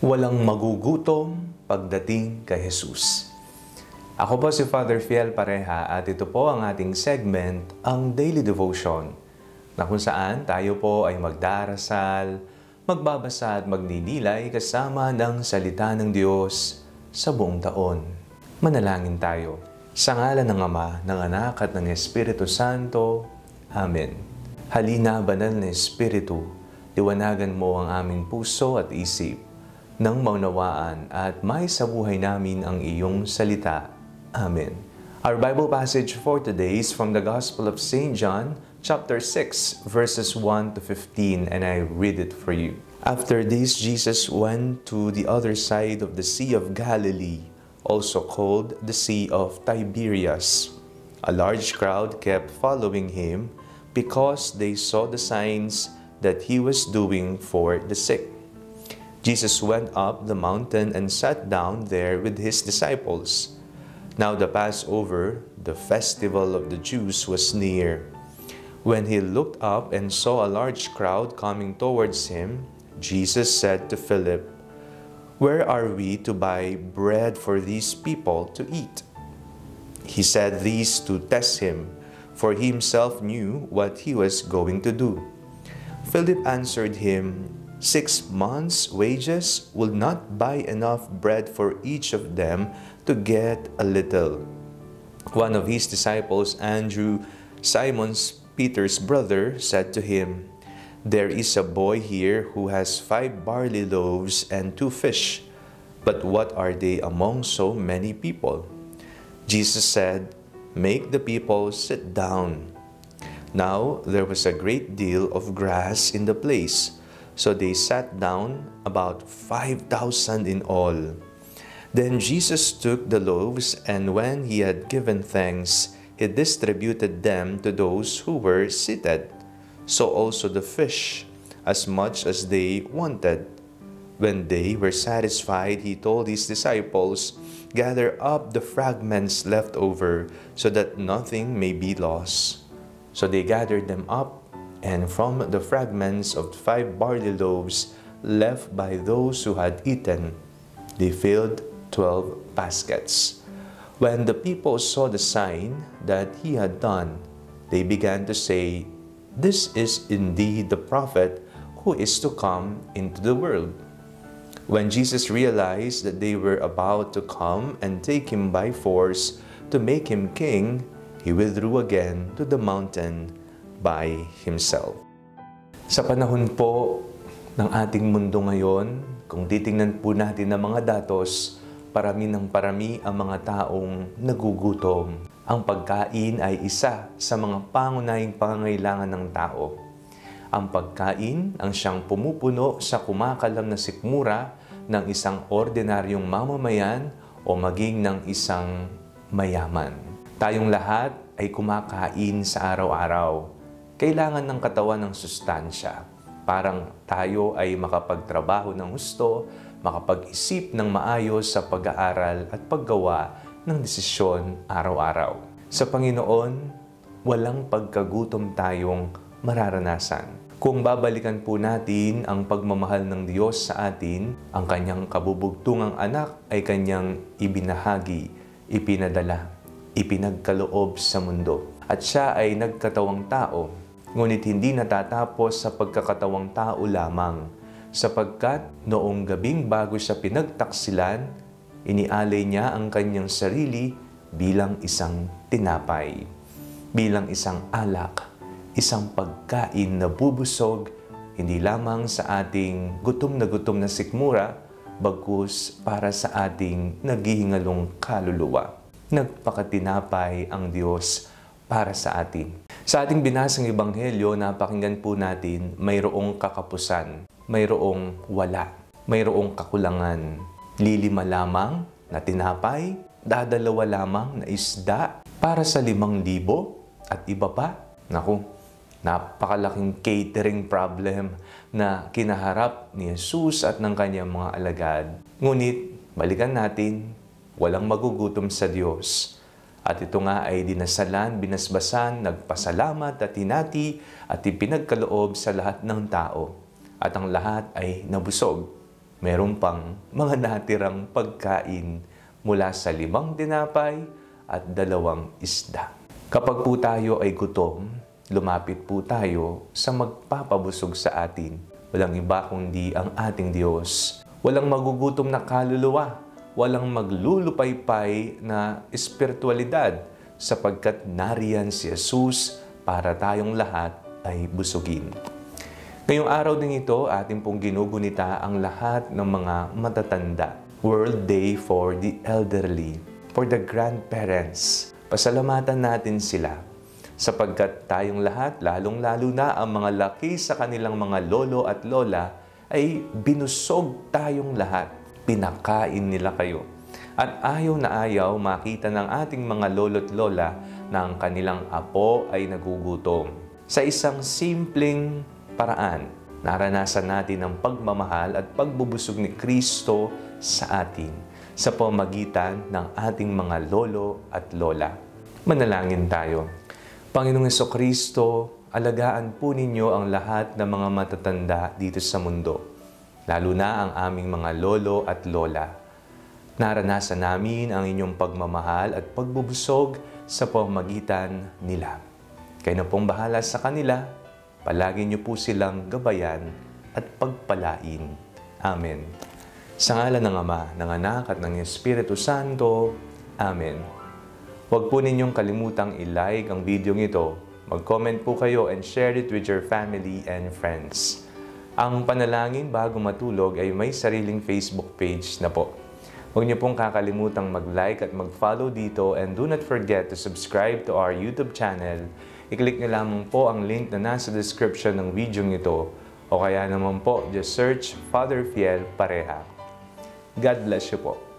Walang magugutom pagdating kay Jesus. Ako po si Father Fiel Pareha at ito po ang ating segment, ang Daily Devotion, na kung saan tayo po ay magdarasal, magbabasa at magninilay kasama ng salita ng Diyos sa buong taon. Manalangin tayo. Sa ngalan ng Ama, ng Anak at ng Espiritu Santo. Amen. Halina, Banal na Espiritu, liwanagan mo ang aming puso at isip, nang maunawaan at may sa buhay namin ang iyong salita. Amen. Our Bible passage for today is from the Gospel of St. John, chapter 6, verses 1 to 15, and I read it for you. After this, Jesus went to the other side of the Sea of Galilee, also called the Sea of Tiberias. A large crowd kept following him because they saw the signs that he was doing for the sick. Jesus went up the mountain and sat down there with his disciples. Now the Passover, the festival of the Jews, was near. When he looked up and saw a large crowd coming towards him, Jesus said to Philip, "Where are we to buy bread for these people to eat?" He said this to test him, for he himself knew what he was going to do. Philip answered him, 6 months' wages will not buy enough bread for each of them to get a little. One of his disciples, Andrew, Simon Peter's brother, said to him, "There is a boy here who has 5 barley loaves and 2 fish, but what are they among so many people?" Jesus said, "Make the people sit down." Now there was a great deal of grass in the place, so they sat down, about 5,000 in all. Then Jesus took the loaves, and when he had given thanks, he distributed them to those who were seated. So also the fish, as much as they wanted. When they were satisfied, he told his disciples, "Gather up the fragments left over, so that nothing may be lost." So they gathered them up, and from the fragments of 5 barley loaves left by those who had eaten, they filled 12 baskets. When the people saw the sign that he had done, they began to say, "This is indeed the prophet who is to come into the world." When Jesus realized that they were about to come and take him by force to make him king, he withdrew again to the mountain by himself. Sa panahon po ng ating mundo ngayon, kung titingnan po natin ang mga datos, parami ng parami ang mga taong nagugutom. Ang pagkain ay isa sa mga pangunahing pangangailangan ng tao. Ang pagkain ang siyang pumupuno sa kumakalam na sikmura ng isang ordinaryong mamamayan o maging ng isang mayaman. Tayong lahat ay kumakain sa araw-araw. Kailangan ng katawan ng sustansya. Parang tayo ay makapagtrabaho ng husto, makapag-isip ng maayos sa pag-aaral at paggawa ng desisyon araw-araw. Sa Panginoon, walang pagkagutom tayong mararanasan. Kung babalikan po natin ang pagmamahal ng Diyos sa atin, ang kanyang kabubugtungang anak ay kanyang ibinahagi, ipinadala, ipinagkaloob sa mundo. At siya ay nagkatawang tao, ngunit hindi natatapos sa pagkakatawang tao lamang, sapagkat noong gabing bago siya pinagtaksilan, inialay niya ang kanyang sarili bilang isang tinapay, bilang isang alak, isang pagkain na bubusog, hindi lamang sa ating gutom na sikmura, bagkus para sa ating naghihingalong kaluluwa. Nagpakatinapay ang Diyos para sa atin. Sa ating binasang Ebanghelyo, napakinggan po natin, mayroong kakapusan, mayroong wala, mayroong kakulangan. Lilima lamang na tinapay, dadalawa lamang na isda para sa 5,000 at iba pa. Naku, napakalaking catering problem na kinaharap ni Jesus at ng kanyang mga alagad. Ngunit, balikan natin, walang magugutom sa Diyos. At ito nga ay dinasalan, binasbasan, nagpasalamat at hinati at ipinagkaloob sa lahat ng tao. At ang lahat ay nabusog. meron pang mga natirang pagkain mula sa 5 tinapay at 2 isda. Kapag po tayo ay gutom, lumapit po tayo sa magpapabusog sa atin. Walang iba kundi ang ating Diyos. Walang magugutom na kaluluwa, walang maglulupaypay na espiritualidad sapagkat nariyan si Jesus para tayong lahat ay busugin. Ngayong araw din ito, ating pong ginugunita ang lahat ng mga matatanda. World Day for the Elderly, for the grandparents. Pasalamatan natin sila sapagkat tayong lahat, lalong-lalo na ang mga laki sa kanilang mga lolo at lola, ay binusog tayong lahat. Pinakain nila kayo. At ayaw na ayaw makita ng ating mga lolo't lola na ang kanilang apo ay nagugutom. Sa isang simpleng paraan, naranasan natin ang pagmamahal at pagbubusog ni Kristo sa atin sa pamamagitan ng ating mga lolo at lola. Manalangin tayo. Panginoong Jesucristo, alagaan po ninyo ang lahat ng mga matatanda dito sa mundo, lalo na ang aming mga lolo at lola. Naranasan namin ang inyong pagmamahal at pagbubusog sa pamamagitan nila. Kayo na pong bahala sa kanila. Palagi niyo po silang gabayan at pagpalain. Amen. Sa ngalan ng Ama, ng Anak at ng Espiritu Santo. Amen. Huwag po ninyong kalimutang i-like ang video ito. Mag-comment po kayo and share it with your family and friends. Ang panalangin bago matulog ay may sariling Facebook page na po. Huwag niyo pong kakalimutang mag-like at mag-follow dito, and do not forget to subscribe to our YouTube channel. I-click niyo lamang po ang link na nasa description ng video ito, o kaya naman po, just search Father Fiel Pareha. God bless you po.